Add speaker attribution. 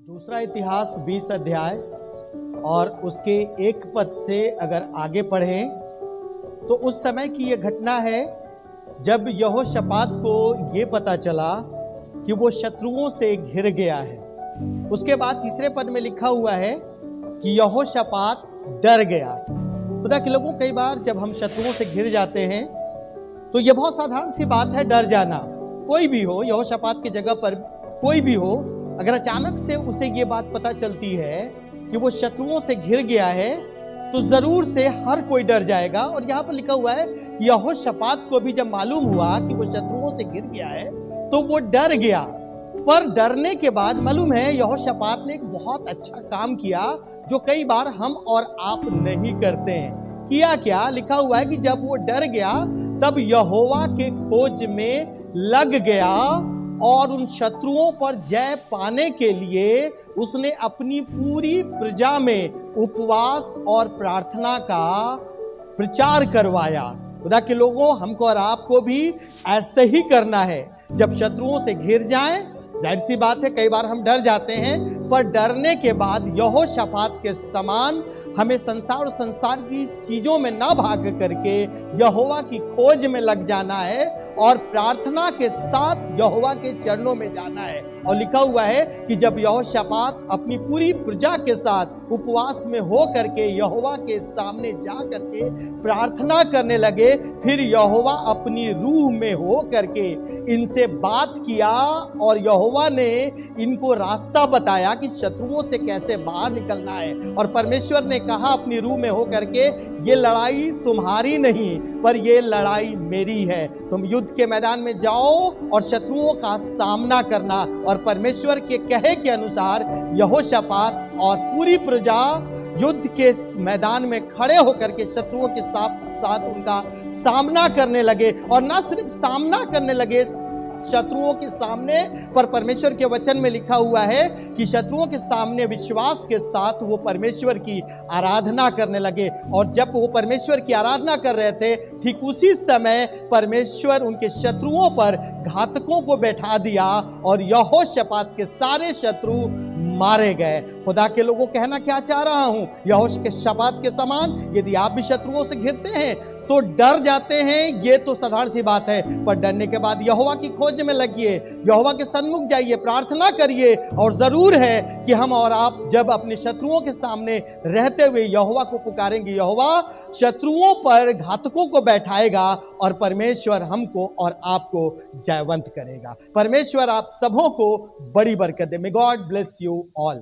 Speaker 1: दूसरा इतिहास 20 अध्याय और उसके एक पद से अगर आगे पढ़ें तो उस समय की यह घटना है जब यहोशापात को ये पता चला कि वो शत्रुओं से घिर गया है। उसके बाद तीसरे पद में लिखा हुआ है कि यहोशापात डर गया। खुदा के लोगों, कई बार जब हम शत्रुओं से घिर जाते हैं तो यह बहुत साधारण सी बात है, डर जाना। कोई भी हो, यहोशापात की जगह पर कोई भी हो, अगर अचानक से उसे ये बात पता चलती है कि वो शत्रुओं से घिर गया है तो जरूर से हर कोई डर जाएगा। और यहाँ पर लिखा हुआ है कि यहोशापात को भी जब मालूम हुआ कि वो शत्रुओं से घिर गया है तो वो डर गया। पर डरने के बाद मालूम है यहोशापात ने एक बहुत अच्छा काम किया जो कई बार हम और आप नहीं करते हैं। किया क्या? लिखा हुआ है कि जब वो डर गया तब यहोवा के खोज में लग गया और उन शत्रुओं पर जय पाने के लिए उसने अपनी पूरी प्रजा में उपवास और प्रार्थना का प्रचार करवाया। खुदा के लोगों, हमको और आपको भी ऐसे ही करना है। जब शत्रुओं से घिर जाएं, जाहिर सी बात है कई बार हम डर जाते हैं, पर डरने के बाद यहोशापात के समान हमें संसार और संसार की चीजों में ना भाग करके यहोवा की खोज में लग जाना है और प्रार्थना के साथ यहोवा के चरणों में जाना है। और लिखा हुआ है कि जब यहोशापात अपनी पूरी प्रजा के साथ उपवास में हो करके यहोवा के सामने जा करके प्रार्थना करने लगे, फिर यहोवा अपनी रूह में हो करके इनसे बात किया और यहोवा ने इनको रास्ता बताया कि शत्रुओं से कैसे बाहर निकलना है। और परमेश्वर ने कहा अपनी रूह में हो करके, ये लड़ाई तुम्हारी नहीं पर ये लड़ाई मेरी है। तुम युद्ध के मैदान में जाओ और शत्रुओं का सामना करना। और परमेश्वर के कहे के अनुसार यहोशापात और पूरी प्रजा युद्ध के मैदान में खड़े होकर के शत्रुओं के साथ उनका सामना करने लगे। और ना सिर्फ सामना करने लगे शत्रुओं के सामने, पर परमेश्वर के वचन में लिखा हुआ है कि शत्रुओं के सामने विश्वास के साथ वो परमेश्वर की आराधना करने लगे। और जब वो परमेश्वर की आराधना कर रहे थे, ठीक उसी समय परमेश्वर उनके शत्रुओं पर घातकों को बैठा दिया और यहोशापात के सारे शत्रु मारे गए। खुदा के लोगों, कहना क्या चाह रहा हूं, यहोशापात के समान यदि आप भी शत्रुओं से घिरते हैं तो डर जाते हैं, ये तो साधारण सी बात है। पर डरने के बाद यहोवा की खोज में लगिए, यहोवा के सन्मुख जाइए, प्रार्थना करिए। और जरूर है कि हम और आप जब अपने शत्रुओं के सामने रहते हुए यहोवा को पुकारेंगे, यहोवा शत्रुओं पर घातकों को बैठाएगा और परमेश्वर हमको और आपको जयवंत करेगा। परमेश्वर आप सबों को बड़ी बरकत दे। May God bless you all.